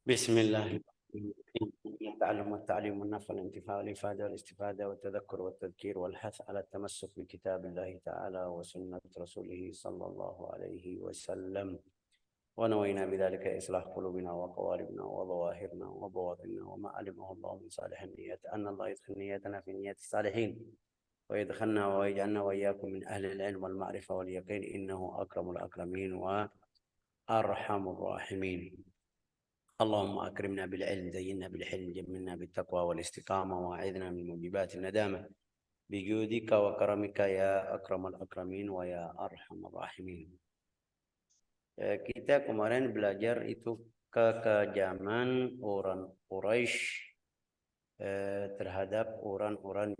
بسم الله التعلم والتعليم والنفع والانتفاع والإفادة والاستفادة والتذكر والتذكير والحث على التمسك بكتاب الله تعالى وسنة رسوله صلى الله عليه وسلم، ونوينا بذلك إصلاح قلوبنا وقوالبنا وظواهرنا وبواطننا وما علمه الله من صالح النيات، أن الله يدخل نياتنا في نيات الصالحين ويدخلنا ويجعلنا وإياكم من أهل العلم والمعرفة واليقين، إنه أكرم الأكرمين وأرحم الراحمين. اللهم أكرمنا بالعلم، زينا بالحلم، جملنا بالتقوى والاستقامة، وأعذنا من موجبات الندامة بجودك وكرمك يا أكرم الأكرمين ويا أرحم الراحمين. Kita kemarin belajar itu kekejaman orang Quraisy terhadap orang-orang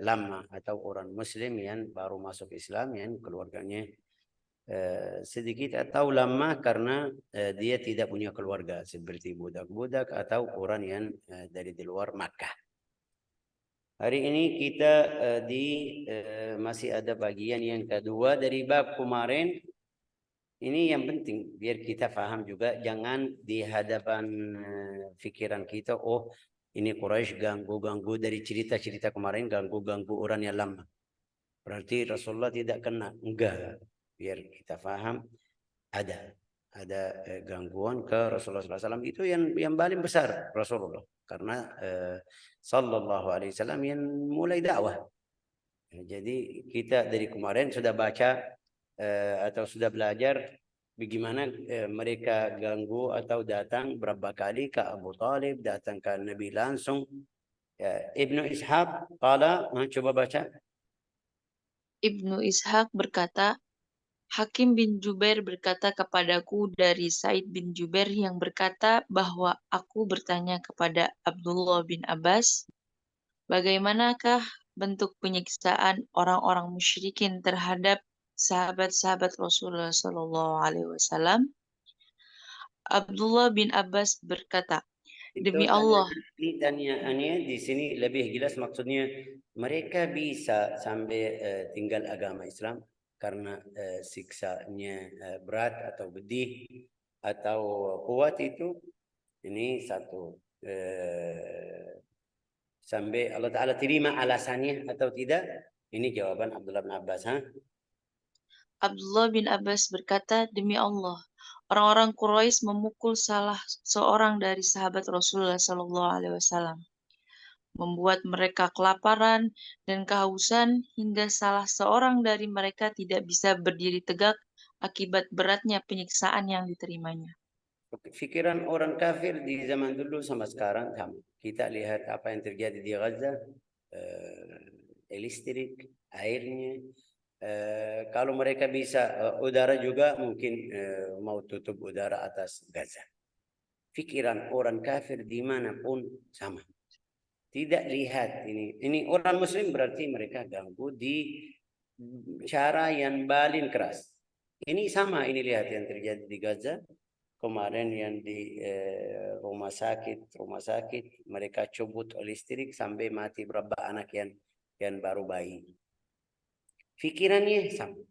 lama atau orang Muslim yang baru masuk Islam, yang keluarganya sedikit atau lama karena dia tidak punya keluarga, seperti budak-budak atau orang yang dari di luar Makkah. Hari ini kita masih ada bagian yang kedua dari bab kemarin. Ini yang penting biar kita paham juga, jangan di hadapan pikiran kita, oh ini Quraisy ganggu-ganggu dari cerita-cerita kemarin, ganggu-ganggu orang yang lama. Berarti Rasulullah tidak kena. Enggak. Biar kita paham ada gangguan ke Rasulullah SAW, itu yang paling besar Rasulullah, karena Sallallahu Alaihi Wasallam yang mulai dakwah. Jadi kita dari kemarin sudah baca atau sudah belajar bagaimana mereka ganggu atau datang berapa kali ke Abu Talib, datang ke Nabi langsung. Ibnu Ishaq coba baca. Ibnu Ishaq berkata, Hakim bin Jubair berkata kepadaku dari Said bin Jubair yang berkata bahwa aku bertanya kepada Abdullah bin Abbas, bagaimanakah bentuk penyiksaan orang-orang musyrikin terhadap sahabat-sahabat Rasulullah Shallallahu Alaihi Wasallam? Abdullah bin Abbas berkata, demi Allah. Tanyaannya di sini lebih jelas, maksudnya mereka bisa sampai tinggal agama Islam karena siksanya berat atau pedih atau kuat, itu ini satu, sampai Allah Ta'ala terima alasannya atau tidak. Ini jawaban Abdullah bin Abbas. Abdullah bin Abbas berkata, demi Allah, orang-orang Quraisy memukul salah seorang dari sahabat Rasulullah Shallallahu Alaihi Wasallam, membuat mereka kelaparan dan kehausan hingga salah seorang dari mereka tidak bisa berdiri tegak akibat beratnya penyiksaan yang diterimanya. Pikiran orang kafir di zaman dulu sama sekarang sama. Kita lihat apa yang terjadi di Gaza, listrik, airnya. Kalau mereka bisa udara juga, mungkin mau tutup udara atas Gaza. Pikiran orang kafir dimanapun sama. Tidak lihat ini orang Muslim, berarti mereka ganggu di cara yang paling keras. Ini sama, ini lihat yang terjadi di Gaza kemarin, yang di rumah sakit mereka cubut listrik sampai mati berapa anak yang baru bayi. Pikirannya sama,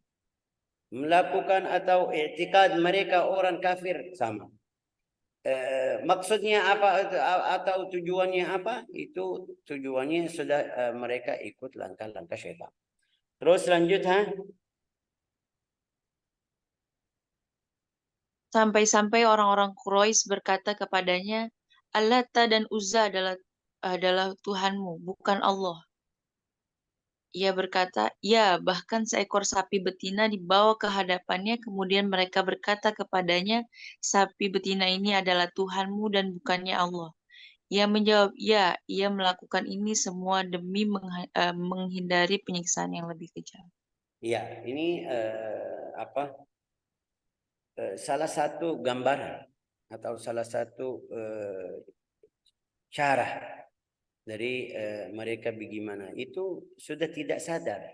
melakukan atau i'tikad mereka orang kafir sama. Maksudnya apa atau tujuannya apa? Itu tujuannya sudah mereka ikut langkah-langkah syaitan. Terus lanjut, Sampai-sampai orang-orang Quraisy berkata kepadanya, Allata dan Uzza adalah Tuhanmu, bukan Allah. Ia berkata, ya, bahkan seekor sapi betina dibawa ke hadapannya, kemudian mereka berkata kepadanya, sapi betina ini adalah Tuhanmu dan bukannya Allah. Ia menjawab, ya, ia melakukan ini semua demi menghindari penyiksaan yang lebih kejam. Ya, ini salah satu gambaran atau salah satu cara dari mereka bagaimana itu sudah tidak sadar.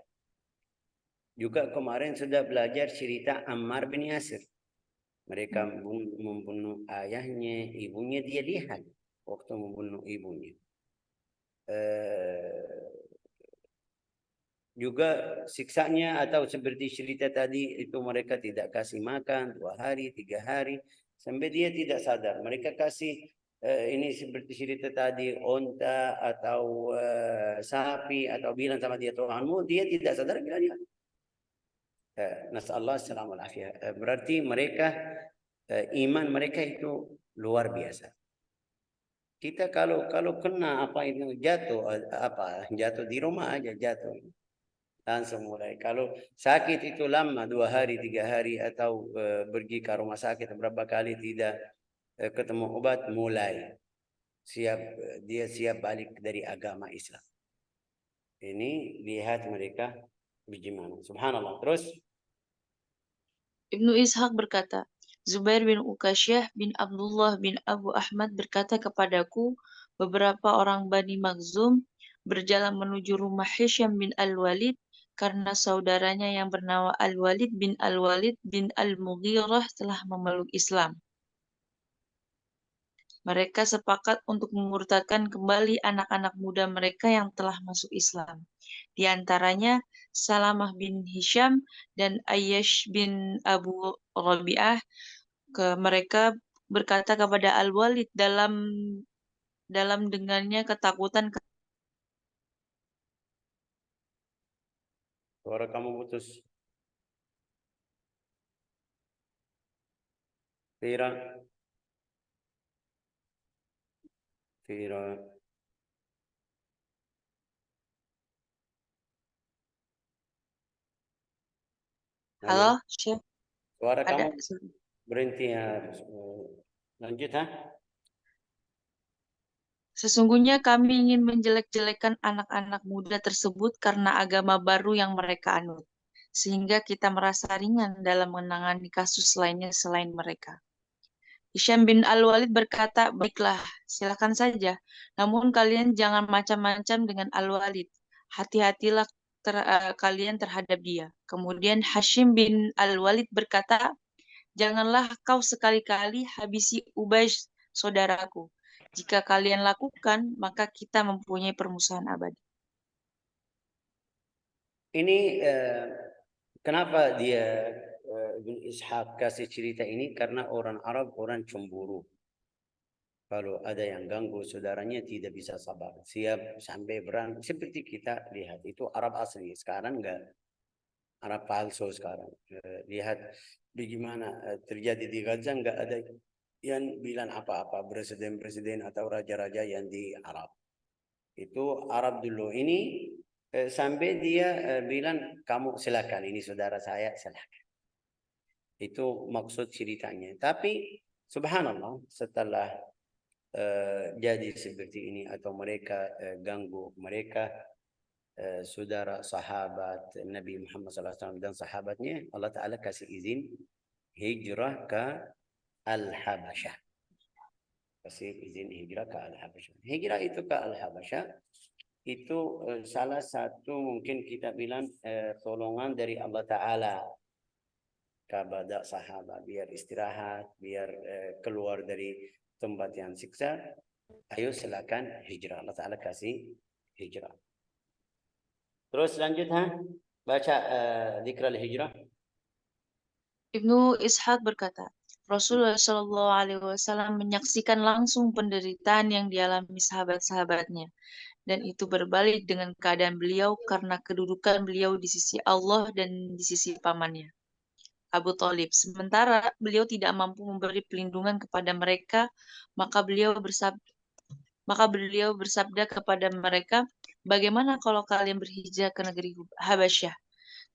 Juga kemarin sudah belajar cerita Ammar bin Yasir. Mereka membunuh ayahnya, ibunya, dia lihat waktu membunuh ibunya. Juga siksanya atau seperti cerita tadi itu, mereka tidak kasih makan 2 hari 3 hari Sampai dia tidak sadar. Mereka kasih ini seperti cerita tadi, onta atau sapi, atau bilang sama dia Tuhanmu, dia tidak sadar bilang dia. Nasallahu alaihi wasallam. Berarti mereka iman mereka itu luar biasa. Kita kalau kena apa itu jatuh jatuh di rumah aja jatuh langsung mulai. Kalau sakit itu lama 2 hari 3 hari atau pergi ke rumah sakit berapa kali tidak ketemu obat mulai dia siap balik dari agama Islam. Ini lihat mereka bagaimana. Subhanallah. Terus Ibnu Ishaq berkata, Zubair bin Ukasyah bin Abdullah bin Abu Ahmad berkata kepadaku, beberapa orang Bani Makhzum berjalan menuju rumah Hisham bin Al-Walid karena saudaranya yang bernama Al-Walid bin Al-Mughirah telah memeluk Islam. Mereka sepakat untuk memurtadkan kembali anak-anak muda mereka yang telah masuk Islam. Di antaranya Salamah bin Hisham dan Ayyash bin Abu Rabi'ah. Mereka berkata kepada Al-Walid dalam dengannya ketakutan. suara kamu putus. Fira. Halo. Halo, Chef. Suara Ada. kamu berhenti ya. Lanjut ha. Sesungguhnya kami ingin menjelek-jelekan anak-anak muda tersebut karena agama baru yang mereka anut, sehingga kita merasa ringan dalam menangani kasus lainnya selain mereka. Hisham bin Al-Walid berkata, baiklah, silakan saja. Namun kalian jangan macam-macam dengan Al-Walid. Hati-hatilah kalian terhadap dia. Kemudian Hashim bin Al-Walid berkata, janganlah kau sekali-kali habisi Ubayd saudaraku. Jika kalian lakukan, maka kita mempunyai permusuhan abadi. Ini kenapa dia Ibn Ishaq kasih cerita ini? Karena orang Arab orang cemburu. Kalau ada yang ganggu saudaranya tidak bisa sabar. Siap sampai berang. Seperti kita lihat. Itu Arab asli. Sekarang enggak. Arab palsu sekarang. Lihat bagaimana terjadi di Gaza. Enggak ada yang bilang apa-apa. Presiden-presiden atau raja-raja yang di Arab. Itu Arab dulu. Ini sampai dia bilang kamu silakan. Ini saudara saya silakan. Itu maksud ceritanya. Tapi subhanallah setelah jadi seperti ini atau mereka ganggu mereka saudara sahabat Nabi Muhammad SAW dan sahabatnya, Allah Ta'ala kasih izin hijrah ke Al-Habasyah. Kasih izin hijrah ke Al-Habasyah. Hijrah itu ke Al-Habasyah itu salah satu mungkin kita bilang tolongan dari Allah Ta'ala kepada sahabat biar istirahat, biar keluar dari tempat yang siksa. Ayo silakan hijrah. Allah Ta'ala kasih hijrah. Terus lanjut baca dzikral hijrah. Ibnu Ishaq berkata, Rasulullah Shallallahu Alaihi Wasallam menyaksikan langsung penderitaan yang dialami sahabat-sahabatnya, dan itu berbalik dengan keadaan beliau karena kedudukan beliau di sisi Allah dan di sisi pamannya, Abu Thalib. Sementara beliau tidak mampu memberi pelindungan kepada mereka, maka beliau bersabda kepada mereka, bagaimana kalau kalian berhijrah ke negeri Habasyah?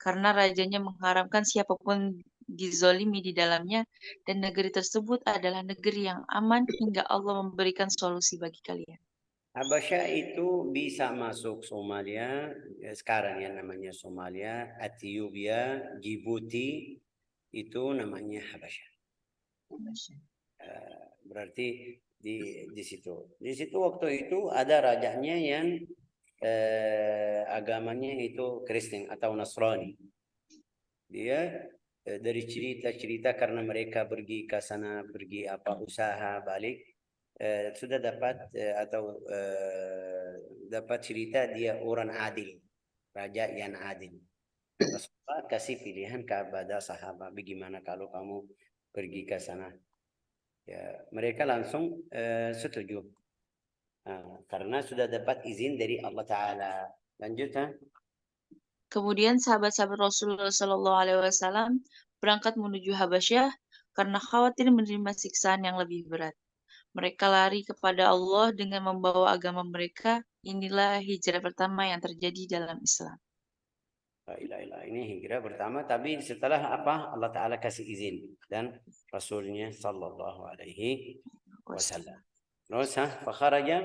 Karena rajanya mengharamkan siapapun dizolimi di dalamnya, dan negeri tersebut adalah negeri yang aman hingga Allah memberikan solusi bagi kalian. Habasyah itu bisa masuk Somalia, sekarang yang namanya Somalia, Ethiopia, Djibouti, itu namanya Habasyah. Berarti di situ. Di situ waktu itu ada rajanya yang agamanya itu Kristen atau Nasrani. Dia dari cerita-cerita karena mereka pergi ke sana, pergi usaha balik, sudah dapat atau dapat cerita dia orang adil, raja yang adil. Rasulullah kasih pilihan kepada sahabat, bagaimana kalau kamu pergi ke sana? Ya, mereka langsung setuju. Karena sudah dapat izin dari Allah Ta'ala. Lanjut, ha? Kemudian sahabat-sahabat Rasulullah Shallallahu Alaihi Wasallam berangkat menuju Habasyah karena khawatir menerima siksaan yang lebih berat. Mereka lari kepada Allah dengan membawa agama mereka. Inilah hijrah pertama yang terjadi dalam Islam. La ilaha illallah. Ini hijrah pertama, tapi setelah apa? Allah Ta'ala kasih izin. Dan Rasulnya Sallallahu Alaihi Wasallam. Terus, fakharaja.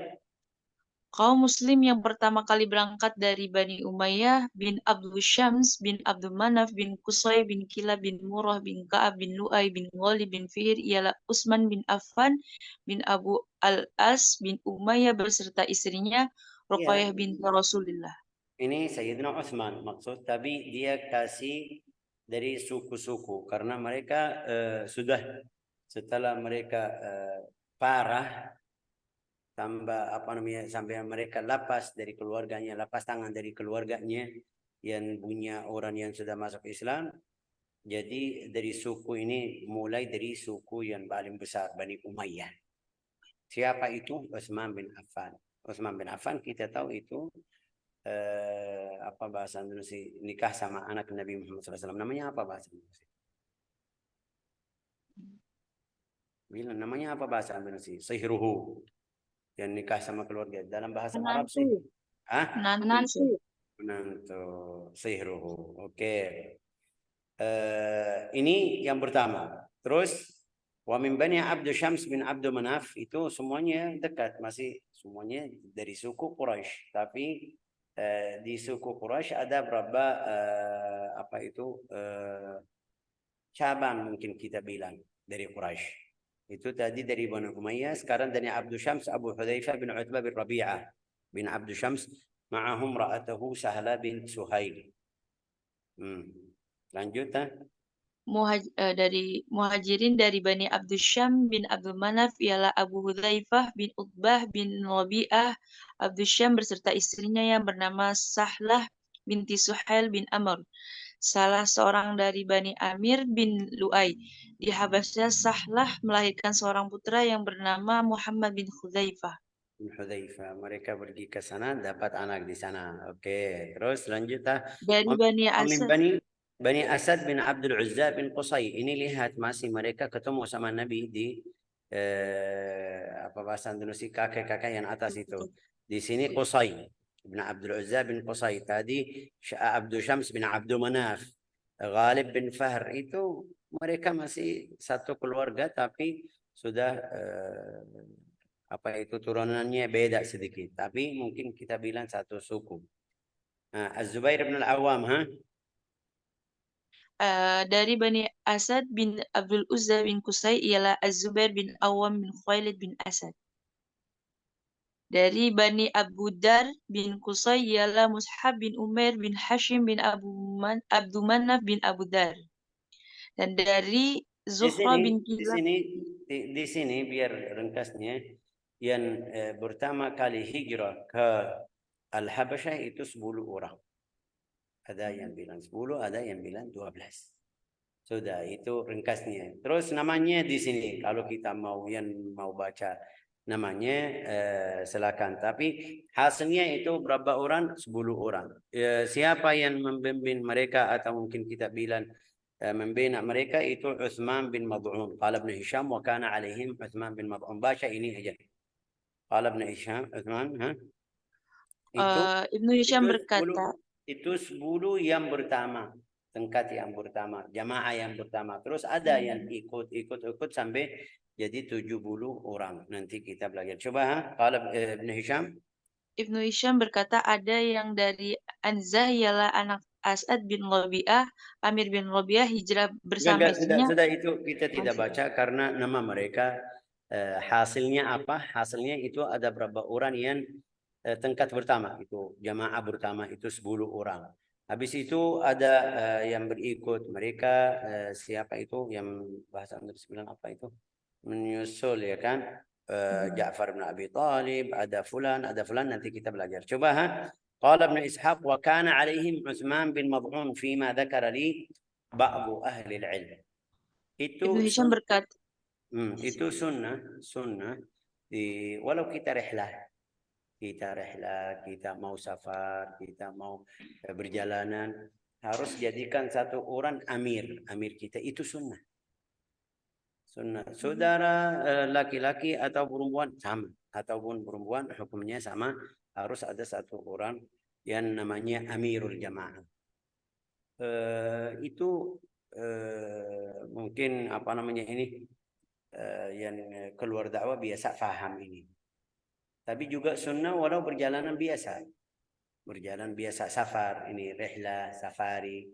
Kaum muslim yang pertama kali berangkat dari Bani Umayyah bin Abdul Syams bin Abdul Manaf bin Qusay bin Kilab bin Murrah bin Ka'ab bin Lu'ay bin Ghalib bin Fihr ialah Utsman bin Affan bin Abu Al-As bin Umayyah beserta istrinya Iya, Ruqayyah binti Rasulullah. ini Sayyidina Utsman maksud, tapi dia kasih dari suku-suku karena mereka sudah setelah mereka parah tambah apa namanya sampai mereka lepas dari keluarganya, lepas tangan dari keluarganya yang punya orang yang sudah masuk Islam. Jadi dari suku ini mulai dari suku yang paling besar Bani Umayyah. Siapa itu? Utsman bin Affan. Utsman bin Affan kita tahu itu apa bahasa Indonesia, nikah sama anak Nabi Muhammad SAW. Namanya apa bahasa Indonesia? Bilang namanya apa bahasa Indonesia? Sihruhu. Yang nikah sama keluarga. Dalam bahasa Arab sih. Menantu. Menantu. Sihruhu. Oke. Ini yang pertama. Terus wa min bani Abdu Syams bin Abdu Manaf itu semuanya dekat, masih semuanya dari suku Quraisy. Tapi di suku Quraisy ada berapa apa itu cabang mungkin kita bilang dari Quraisy. Itu tadi dari Bani Umayyah, sekarang dari Abdu Syams Abu Hudzaifah bin Utbah bin Rabi'ah bin Abdu Syams ma'ahum ra'atahu Sahla bin Suhail. Lanjut, Dari muhajirin dari Bani Abdul Syam bin Abdul Manaf ialah Abu Hudzaifah bin Utbah bin Rabi'ah Abdul Syam beserta istrinya yang bernama Sahlah binti Suhail bin Amr, salah seorang dari Bani Amir bin Lu'ay. Di Habasyah, Sahlah melahirkan seorang putra yang bernama Muhammad bin Hudzaifah. Hudzaifah. Mereka pergi ke sana dapat anak di sana. Oke, terus lanjut. Dari Bani Asad. Bani Asad bin Abdul Uzza bin Qusay. Ini lihat masih mereka ketemu sama Nabi di apa bahasa Indonesia, kakek-kakek yang atas itu. Di sini Qusay bin Abdul Uzza bin Qusay. Tadi Abdul Syams bin Abdul Manaf. Ghalib bin Fahr itu mereka masih satu keluarga tapi sudah apa itu turunannya beda sedikit, tapi mungkin kita bilang satu suku. Az-Zubair bin Al-Awwam, dari Bani Asad bin Abdul Uzza bin Qusay ialah Az-Zubair bin Awam bin Khalid bin Asad. Dari Bani Abu Dar bin Qusay ialah Mushab bin Umair bin Hashim bin Abdu Manaf bin Abu Dar. Dan dari Zuhra bin Kilab. Di sini biar ringkasnya, yang pertama kali hijrah ke Al-Habasyah itu 10 orang. Ada yang bilang 10, ada yang bilang 12. Sudah, itu ringkasnya. Terus namanya di sini, kalau kita mau baca namanya silakan. Tapi hasilnya itu berapa orang? 10 orang. Siapa yang membimbing mereka atau mungkin kita bilang membina mereka itu Utsman bin Mad'un. Qala Ibn Hisham wa kana alaihim Utsman bin Mad'un. Baca ini aja. Qala Ibn Hisham, Utsman, Ibnu Hisham berkata, itu 10 yang pertama, tingkat yang pertama, jamaah yang pertama. Terus ada yang ikut sampai jadi 70 orang. Nanti kita belajar. Coba, kalau Ibn Hisham. Ibnu Hisham berkata ada yang dari Anzah ialah anak Asad bin Rabi'ah, Amir bin Rabi'ah hijrah bersama istrinya. Sudah itu kita tidak baca karena nama mereka hasilnya apa? Hasilnya itu ada berapa orang yang tingkat pertama itu jamaah pertama itu 10 orang. Habis itu ada yang berikut mereka siapa itu yang bahasa Inggris bilang apa itu? Menyusul ya kan? Ja'far bin Abi Thalib, ada fulan nanti kita belajar. Coba Qala Ibn Ishaq wa kana alaihim Utsman bin Mad'un fima dzakara li ba'du ahli al-ilm. Itu Ibnu Hisham berkata, Itu sunnah walau kita rihlah, kita mau safar, kita mau berjalanan, harus jadikan satu orang amir kita, itu sunnah. Saudara laki-laki atau perempuan sama, ataupun perempuan hukumnya sama, harus ada satu orang yang namanya amirul jamaah. Itu mungkin apa namanya ini, yang keluar dakwah biasa faham ini. Tapi juga sunnah walau berjalanan biasa. Berjalan biasa, safar, ini rihlah, safari,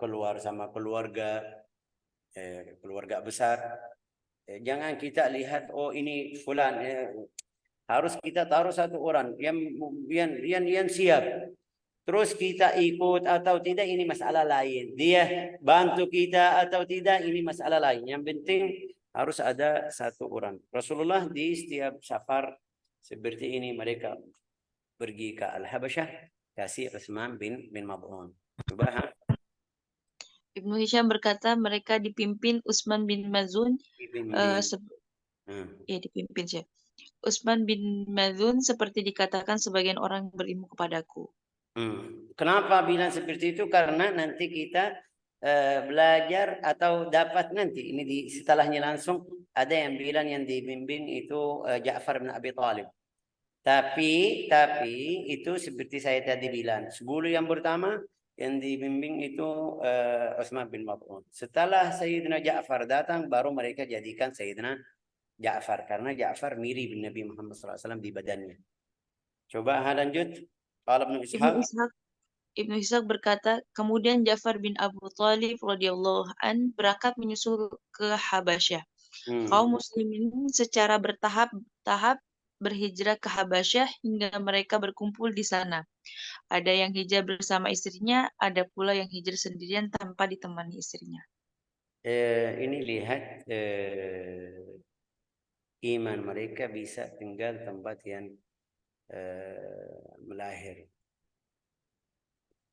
keluar sama keluarga, keluarga besar. Jangan kita lihat, oh ini fulan. Harus kita taruh satu orang yang siap. Terus kita ikut atau tidak, ini masalah lain. Dia bantu kita atau tidak, ini masalah lain. Yang penting harus ada satu orang. Rasulullah di setiap safar seperti ini, mereka pergi ke Al-Habasyah, kasih Utsman bin Mad'un. Coba Ibnu Hisham berkata mereka dipimpin Utsman bin Mazun dipimpin sih. Utsman bin Mazun seperti dikatakan sebagian orang berilmu kepadaku. Kenapa bilang seperti itu? Karena nanti kita belajar atau dapat nanti ini setelahnya langsung ada yang bilang yang dibimbing itu Ja'far bin Abi Thalib. Tapi itu seperti saya tadi bilang, 10 yang pertama yang dibimbing itu Utsman bin Mad'un. Setelah Sayyidina Ja'far datang, baru mereka jadikan Sayyidina Ja'far, karena Ja'far mirip Nabi Muhammad SAW di badannya. Coba lanjut. Ibnu Ishaq berkata, kemudian Ja'far bin Abu Thalib radhiyallahu an berangkat menyusul ke Habasyah. Kaum muslimin secara bertahap berhijrah ke Habasyah hingga mereka berkumpul di sana. Ada yang hijrah bersama istrinya, ada pula yang hijrah sendirian tanpa ditemani istrinya. Ini lihat iman mereka bisa tinggal tempat yang melahir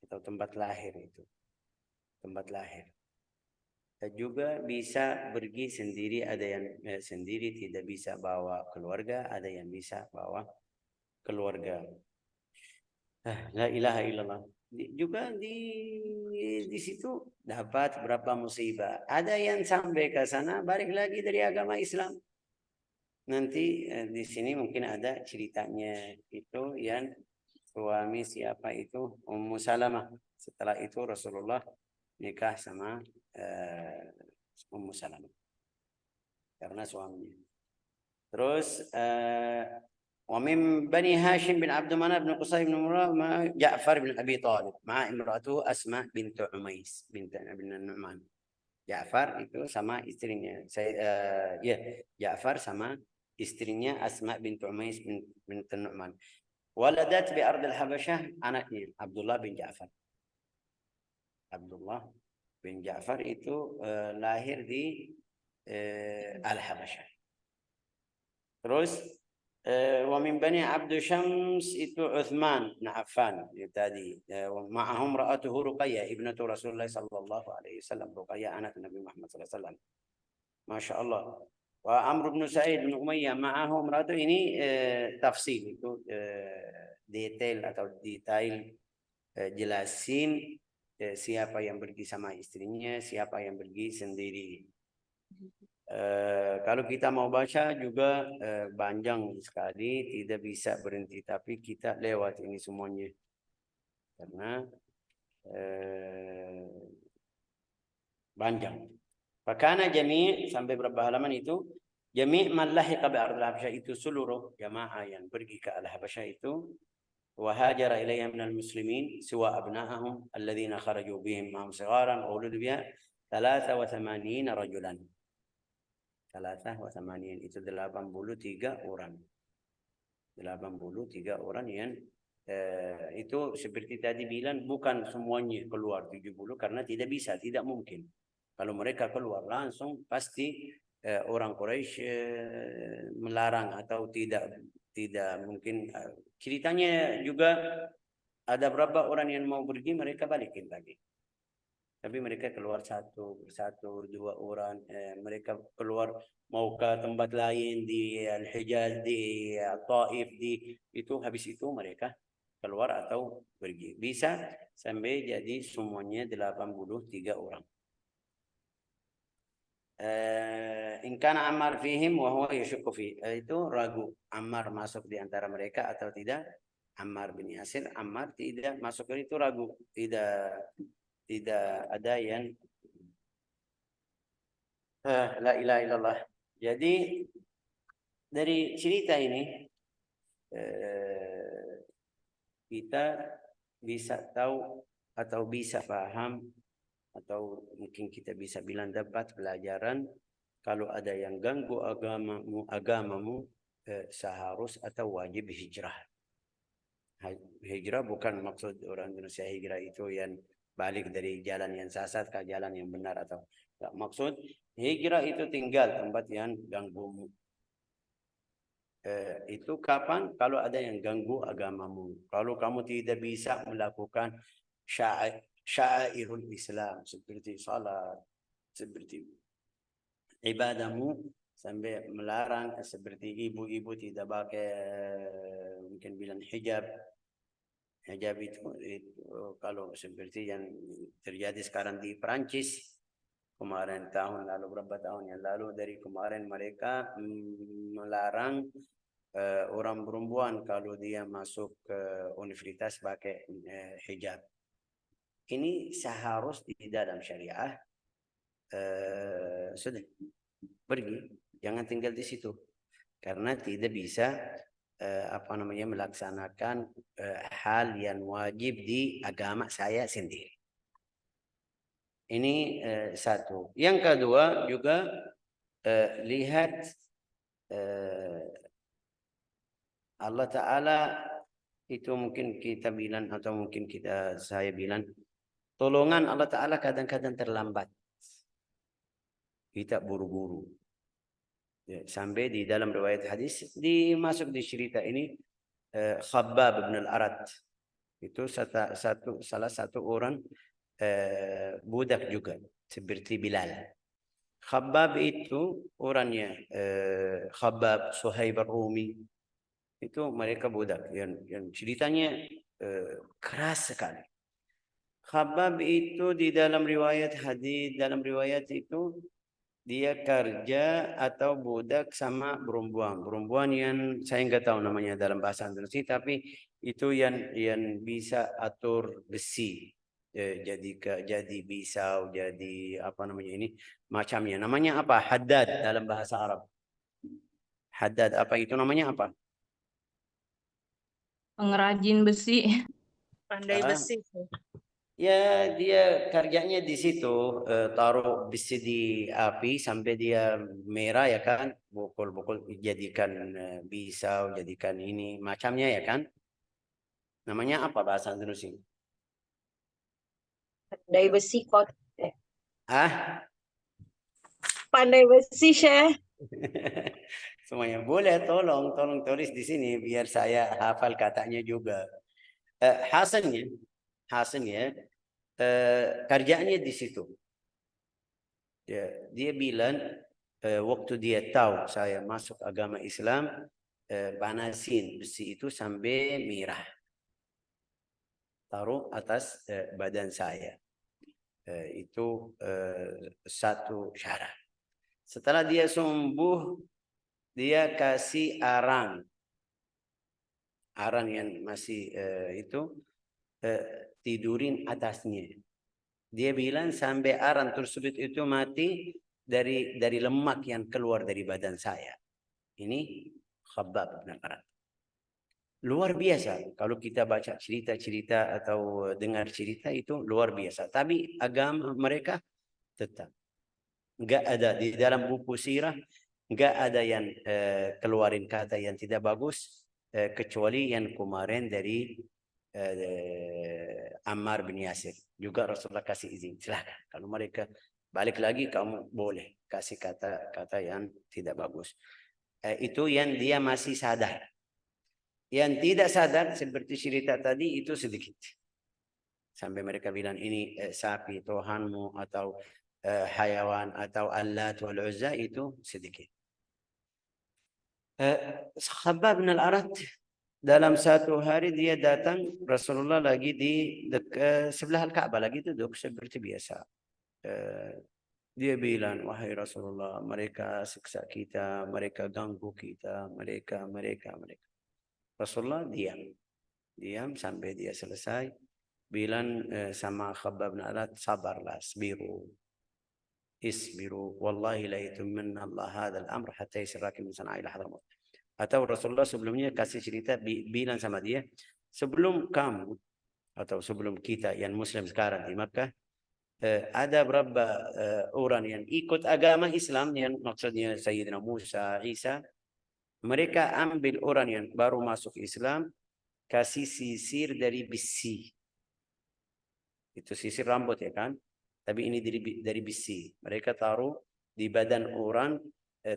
atau tempat lahir itu, tempat lahir. Dan juga bisa pergi sendiri, ada yang sendiri tidak bisa bawa keluarga, ada yang bisa bawa keluarga. La ilaha illallah. Juga di situ dapat berapa musibah. Ada yang sampai ke sana balik lagi dari agama Islam. Nanti di sini mungkin ada ceritanya itu yang suami siapa itu, Ummu Salamah. Setelah itu Rasulullah nikah sama Ummu Salamah karena suaminya. Terus ومن بني هاشم بن عبد مناف بن قصي بن مراد مع جعفر بن أبي طالب مع امرأته أسماء بنت عميس بنت النعمان. Ja'far itu sama istrinya. Ja'far sama istrinya Asma bint Umais bint Nu'man. Waladat bi ardil Habasyah, anaknya Abdullah bin Ja'far. Abdullah bin Ja'far itu lahir di Al-Habasyah. Terus ومن بني عبد شمس itu Uthman bin Affan tadi, معهم رأته رقية ابنة رسول الله صلى الله عليه وسلم. رقية anak Nabi Muhammad صلى الله عليه وسلم. Masya Allah. Wa Amr bin Sa'id bin Umayyah ma'ahum ratu, ini tafsir itu detail jelasin siapa yang pergi sama istrinya, siapa yang pergi sendiri. Kalau kita mau baca juga panjang sekali, tidak bisa berhenti, tapi kita lewat ini semuanya karena panjang. Fakana jami' sampai berapa halaman itu, jami' man lahiqa bi ardil Habasyah, itu seluruh jamaah yang pergi ke Al-Habasyah itu, wa hajara ilayha minal muslimin siwa abna'ahum alladhina kharaju bihim ma'hum sigharan wa uludu biha 83 rajulan. 83 itu 83 orang. 83 orang yang itu seperti tadi bilang, bukan semuanya keluar 70 karena tidak bisa, tidak mungkin. Kalau mereka keluar langsung pasti orang Quraisy melarang atau tidak mungkin. Ceritanya juga ada berapa orang yang mau pergi, mereka balikin lagi. Tapi mereka keluar satu persatu, 2 orang. Mereka keluar mau ke tempat lain di Al-Hijaz, di Taif, itu habis itu mereka keluar atau pergi. Bisa sampai jadi semuanya 83 orang. In kana Ammar fihim wa huwa yashukku fi. Itu ragu Ammar masuk di antara mereka atau tidak. Ammar bin Yasir, Ammar tidak masuk, itu ragu. Tidak ada yang la ilaha illallah. Jadi dari cerita ini kita bisa tahu atau bisa paham atau mungkin kita bisa bilang dapat pelajaran kalau ada yang ganggu agamamu seharus atau wajib hijrah. Hijrah bukan maksud orang Indonesia hijrah itu yang balik dari jalan yang sesat ke jalan yang benar, atau tak. Maksud hijrah itu tinggal tempat yang ganggumu. Itu kapan? Kalau ada yang ganggu agamamu. Kalau kamu tidak bisa melakukan syairul Islam seperti salat, seperti ibadahmu, sampai melarang seperti ibu-ibu tidak pakai mungkin bilang hijab. Hijab itu kalau seperti yang terjadi sekarang di Perancis kemarin, tahun lalu, beberapa tahun yang lalu, dari kemarin mereka melarang orang perempuan kalau dia masuk ke universitas pakai hijab. Ini seharusnya di dalam syariah sudah pergi, jangan tinggal di situ, karena tidak bisa melaksanakan hal yang wajib di agama saya sendiri. Ini satu. Yang kedua juga lihat Allah Ta'ala itu mungkin kita bilang atau mungkin saya bilang, tolongan Allah Ta'ala kadang-kadang terlambat. Kita buru-buru. Ya, sampai di dalam riwayat hadis dimasuk di cerita ini Khabbab bin al-Arat. Itu salah satu orang budak juga seperti Bilal. Khabbab itu orangnya Khabbab, Suhaib ar-Rumi. Itu mereka budak yang ceritanya keras sekali. Khabbab itu di dalam riwayat hadis, dalam riwayat itu dia kerja atau budak sama perempuan yang saya nggak tahu namanya dalam bahasa Indonesia, tapi itu yang bisa atur besi, jadi pisau, jadi apa namanya ini macamnya, namanya apa, haddad dalam bahasa Arab. Haddad apa itu namanya apa? Pengrajin besi. Pandai besi. Ya, dia kerjanya di situ, taruh besi di api sampai dia merah ya kan, pukul-pukul jadikan pisau, jadikan ini macamnya ya kan. Namanya apa bahasa Indonesia? Pandai besi kot. Pandai besi, Syekh. Semuanya boleh, tolong tulis di sini biar saya hafal katanya juga. Hasannya kerjaannya di situ. Dia bilang waktu dia tahu saya masuk agama Islam, panasin besi itu sampai merah, taruh atas badan saya. Itu satu syarat. Setelah dia sembuh, dia kasih arang yang masih itu tidurin atasnya. Dia bilang sampai arang tersebut itu mati dari lemak yang keluar dari badan saya. Ini Khabbab bin al-Arat. Luar biasa. Kalau kita baca cerita-cerita atau dengar cerita itu luar biasa. Tapi agama mereka tetap nggak ada di dalam buku sirah, nggak ada yang keluarin kata yang tidak bagus, kecuali yang kemarin dari Ammar bin Yasir. Juga Rasulullah kasih izin, silakan. Kalau mereka balik lagi, kamu boleh kasih kata yang tidak bagus. Itu yang dia masih sadar. Yang tidak sadar seperti cerita tadi itu sedikit. Sampai mereka bilang ini sapi Tuhanmu atau hayawan atau Allat wal Uzza itu sedikit. Khabbab bin al-Arat dalam satu hari dia datang, Rasulullah lagi di sebelah Al-Ka'bah lagi duduk seperti biasa. Dia bilang, wahai Rasulullah, mereka siksa kita, mereka ganggu kita, mereka. Rasulullah diam sampai dia selesai. Bilang sama Khabbab bin al-Arat, sabarlah, isbiru, wallahi la yutimmanna Allah hadzal amr hatta yasir rakib min Sana'a ila Hadramut. Atau Rasulullah sebelumnya kasih cerita, bilang sama dia, sebelum kamu atau sebelum kita yang Muslim sekarang di Makkah, ada berapa orang yang ikut agama Islam, yang maksudnya Sayyidina Musa, Isa, mereka ambil orang yang baru masuk Islam, kasih sisir dari besi. Itu sisir rambut ya kan, tapi ini dari besi. Mereka taruh di badan orang,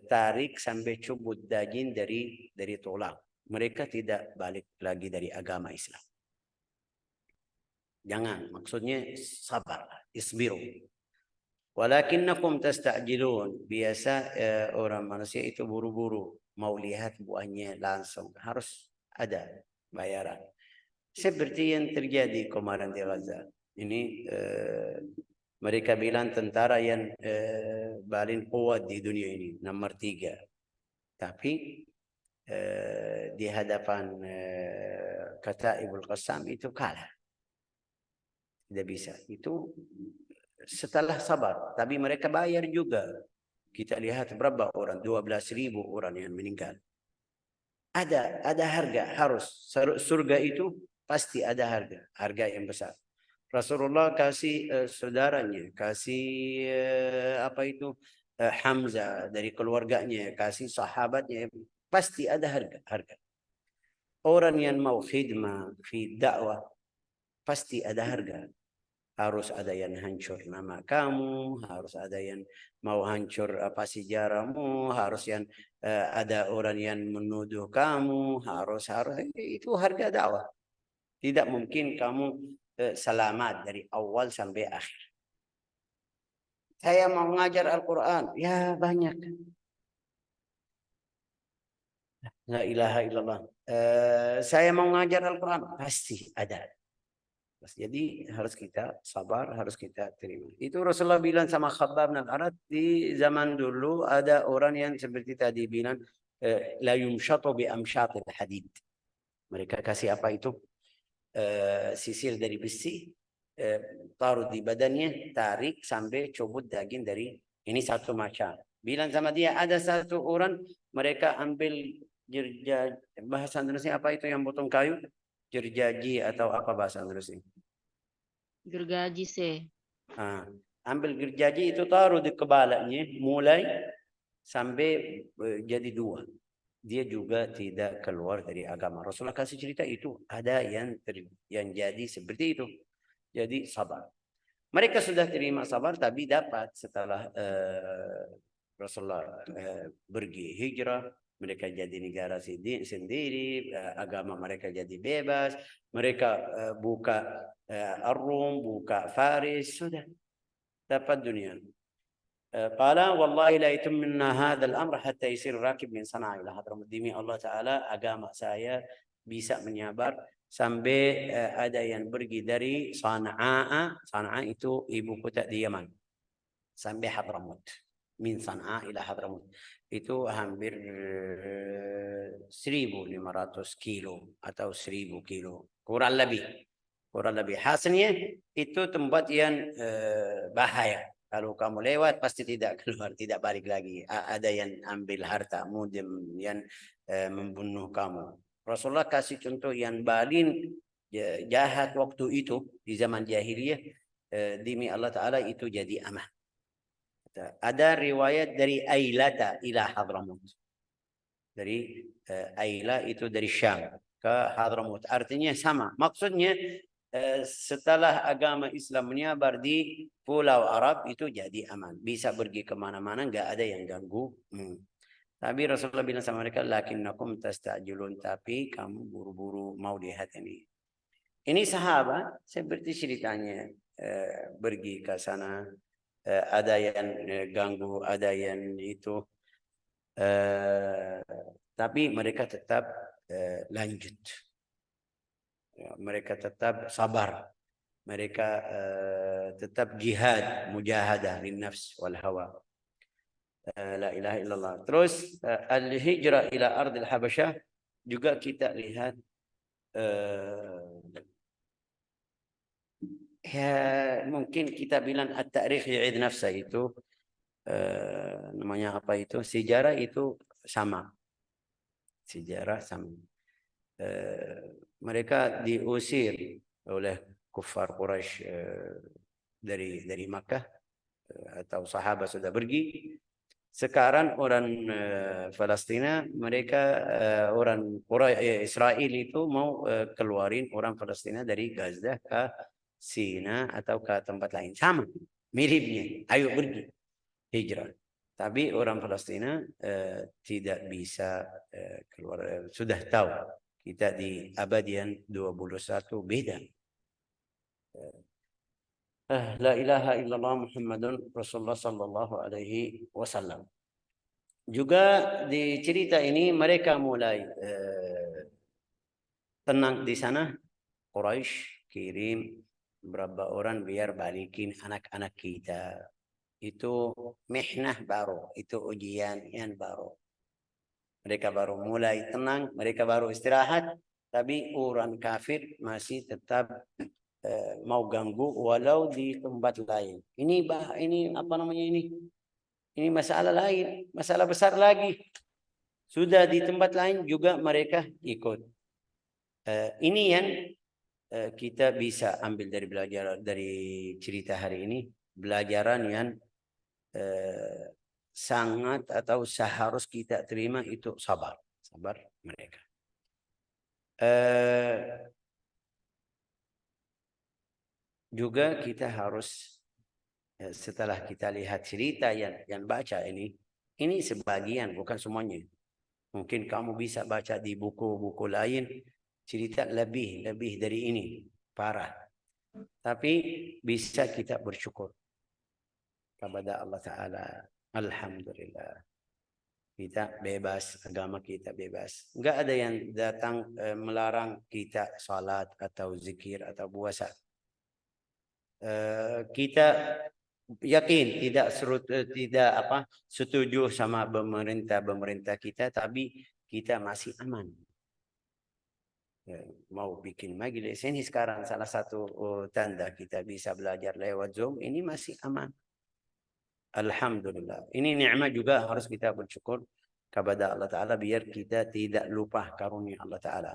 tarik sampai cubut daging dari tulang. Mereka tidak balik lagi dari agama Islam. Jangan, maksudnya sabar, isbiru. Walakinnakum tasta'jilun. Biasa orang manusia itu buru-buru, mau lihat buahnya langsung, harus ada bayaran. Seperti yang terjadi kemarin di Gaza. Ini mereka bilang tentara yang paling kuat di dunia ini, nomor 3. Tapi di hadapan Kataibul Qassam itu kalah. Tidak bisa. Itu setelah sabar. Tapi mereka bayar juga. Kita lihat berapa orang, 12.000 orang yang meninggal. Ada harga, harus. Surga itu pasti ada harga yang besar. Rasulullah kasih saudaranya, kasih Hamzah dari keluarganya, kasih sahabatnya, pasti ada harga. Orang yang mau khidmah fi dakwah pasti ada harga. Harus ada yang hancur nama kamu, harus ada yang mau hancur sejarahmu, harus yang ada orang yang menuduh kamu, harus itu harga dakwah. Tidak mungkin kamu selamat dari awal sampai akhir. Saya mau ngajar Al-Quran, ya banyak. La ilaha illallah. Saya mau ngajar Al-Quran, pasti ada. Jadi harus kita sabar, harus kita terima. Itu Rasulullah bilang sama Khabbab bin al-Arat, di zaman dulu ada orang yang seperti tadi bilang, la yumshatu bi amshatil hadid. Mereka kasih apa itu? Sisir dari besi, taruh di badannya, tarik sampai cubut daging dari ini satu macam. Bilang sama dia, ada satu orang mereka ambil bahasa Indonesia apa itu yang potong kayu? Gergaji atau apa bahasa Indonesia? Gergaji sih. Ambil gergaji itu taruh di kepalanya, mulai sampai jadi 2. Dia juga tidak keluar dari agama. Rasulullah kasih cerita itu, ada yang jadi seperti itu. Jadi sabar. Mereka sudah terima sabar, tapi dapat setelah Rasulullah pergi hijrah, mereka jadi negara sendiri, agama mereka jadi bebas, mereka buka Ar-Rum, buka Faris, sudah dapat dunia. Qala wallahi la yutimmanna hadzal amr hatta yasir rakib min Sana'a ila Hadramut. Demi Allah Ta'ala, agama saya bisa menyabar sampai ada yang pergi dari Sana'a. Sana'a itu ibu kota di Yaman, sampai Hadramut. Min Sana'a ila Hadramut. Itu hampir 1.500 kilo atau 1.000 kilo. Kurang lebih. Hasilnya itu tempat yang bahaya. Kalau kamu lewat pasti tidak keluar, tidak balik lagi. Ada yang ambil harta, mudem yang membunuh kamu. Rasulullah kasih contoh yang paling jahat waktu itu di zaman jahiliyah. Demi Allah Ta'ala itu jadi aman. Ada riwayat dari Ailata ila Hadramut. Dari Aila itu dari Syam ke Hadramut. Artinya sama. Maksudnya setelah agama Islam menyebar di Pulau Arab itu jadi aman. Bisa pergi kemana-mana, nggak ada yang ganggu. Tapi Rasulullah bilang sama mereka, lakinnakum tasta'jilun, tapi kamu buru-buru mau lihat ini. Ini sahabat seperti ceritanya pergi ke sana, ada yang ganggu, ada yang itu, tapi mereka tetap lanjut. Ya, mereka tetap sabar, mereka tetap jihad, mujahadah lin nafs wal hawa. La ilaha illallah. Terus al-hijrah ila ardil Habasyah juga kita lihat ya mungkin kita bilang at-tarikh yu'id nafsa itu namanya apa itu? Sejarah itu sama. Sejarah sama. Mereka diusir oleh kufar Quraisy dari Makkah, atau sahabat sudah pergi. Sekarang orang Palestina, mereka orang Israel itu mau keluarin orang Palestina dari Gaza ke Sina atau ke tempat lain. Sama, miripnya. Ayo pergi, hijrah. Tapi orang Palestina tidak bisa keluar. Sudah tahu kita di abad yang 21 beda. La ilaha illallah Muhammadun Rasulullah sallallahu alaihi wasallam. Juga di cerita ini mereka mulai tenang di sana. Quraisy kirim berapa orang biar balikin anak-anak kita. Itu mihnah baru, itu ujian yang baru. Mereka baru mulai tenang, mereka baru istirahat, tapi orang kafir masih tetap mau ganggu walau di tempat lain. Ini apa namanya ini? Ini masalah lain, masalah besar lagi. Sudah di tempat lain juga mereka ikut. Ini yang kita bisa ambil dari belajar dari cerita hari ini, pelajaran yang sangat atau seharus kita terima itu sabar mereka. Juga kita harus setelah kita lihat cerita yang baca ini sebagian bukan semuanya. Mungkin kamu bisa baca di buku-buku lain cerita lebih dari ini parah. Tapi bisa kita bersyukur kepada Allah Ta'ala. Alhamdulillah. Kita bebas, agama kita bebas. Enggak ada yang datang melarang kita salat atau zikir atau puasa. Kita yakin tidak setuju sama pemerintah kita, tapi kita masih aman. Mau bikin majelis ini sekarang salah satu tanda kita bisa belajar lewat Zoom, ini masih aman. Alhamdulillah. Ini nikmat juga harus kita bersyukur kepada Allah Ta'ala biar kita tidak lupa karunia Allah Ta'ala.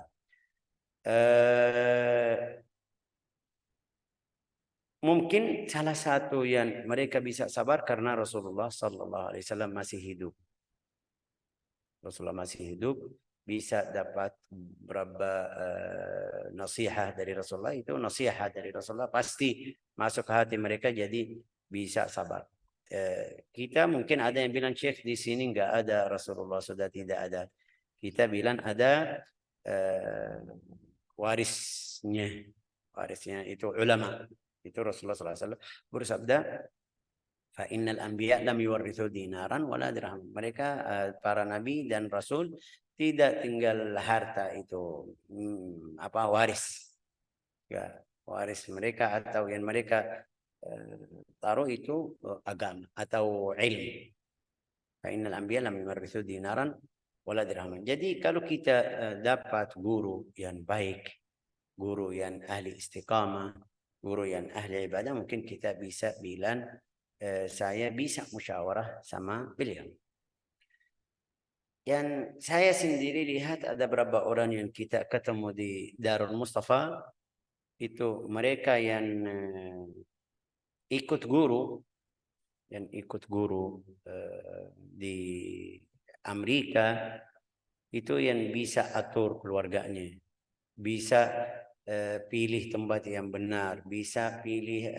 Mungkin salah satu yang mereka bisa sabar karena Rasulullah Sallallahu Alaihi Wasallam masih hidup. Rasulullah masih hidup, bisa dapat berapa nasihat dari Rasulullah, itu nasihat dari Rasulullah pasti masuk ke hati mereka, jadi bisa sabar. Kita mungkin ada yang bilang Syekh di sini nggak ada Rasulullah, sudah tidak ada. Kita bilang ada warisnya itu ulama. Itu Rasulullah SAW bersabda, fa innal anbiya lam yuwarrithu dinaran wala dirham. Mereka para nabi dan rasul tidak tinggal harta itu waris. Ya, waris mereka atau yang mereka taruh itu agama atau ilmu. Fa innal anbiya lam yuwarrithu dinaran wala dirham. Jadi kalau kita dapat guru yang baik, guru yang ahli istiqamah, guru yang ahli ibadah, mungkin kita bisa bilang saya bisa musyawarah sama beliau. Yang saya sendiri lihat ada beberapa orang yang kita ketemu di Darul Mustafa, itu mereka yang ikut guru di Amerika, itu yang bisa atur keluarganya, bisa pilih tempat yang benar, bisa pilih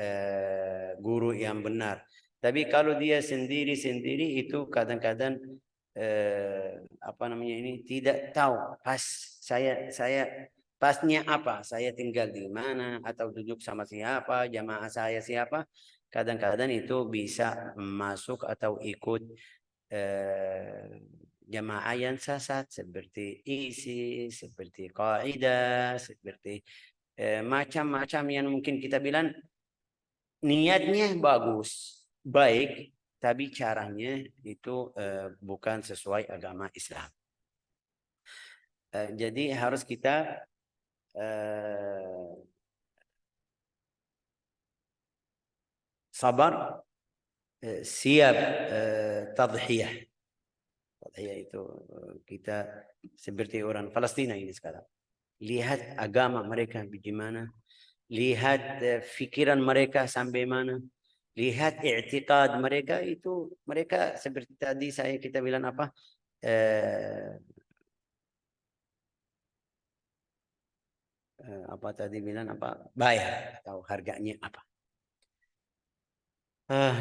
guru yang benar. Tapi kalau dia sendiri itu kadang-kadang tidak tahu pas saya Pasnya apa? Saya tinggal di mana atau duduk sama siapa, jamaah saya siapa? Kadang-kadang itu bisa masuk atau ikut jamaah yang sesat seperti ISIS, seperti Qaeda, seperti macam-macam yang mungkin kita bilang niatnya bagus, baik, tapi caranya itu bukan sesuai agama Islam. Jadi harus kita sabar, siap tadhiyah. Tadhiyah itu kita seperti orang Palestina ini sekarang. Lihat agama mereka bagaimana, lihat fikiran mereka sampai mana, lihat i'tiqad mereka itu, mereka seperti tadi kita bilang apa, apa tadi bilang apa, bayar atau harganya apa.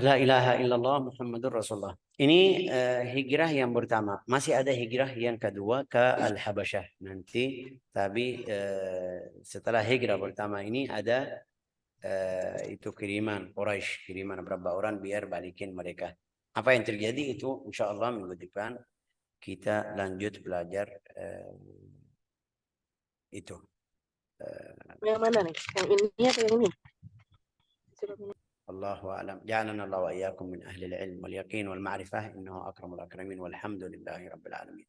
La ilaha illallah Muhammadur Rasulullah. Ini hijrah yang pertama. Masih ada hijrah yang kedua ke Al-Habasyah nanti. Tapi setelah hijrah pertama ini ada itu kiriman Quraisy, kiriman berapa orang biar balikin mereka. Apa yang terjadi itu insya Allah minggu depan kita lanjut belajar itu. Yang mana nih? Yang ini atau yang ini? الله أعلم. جعلنا الله وإياكم من أهل العلم واليقين والمعرفة إنه أكرم الأكرمين والحمد لله رب العالمين.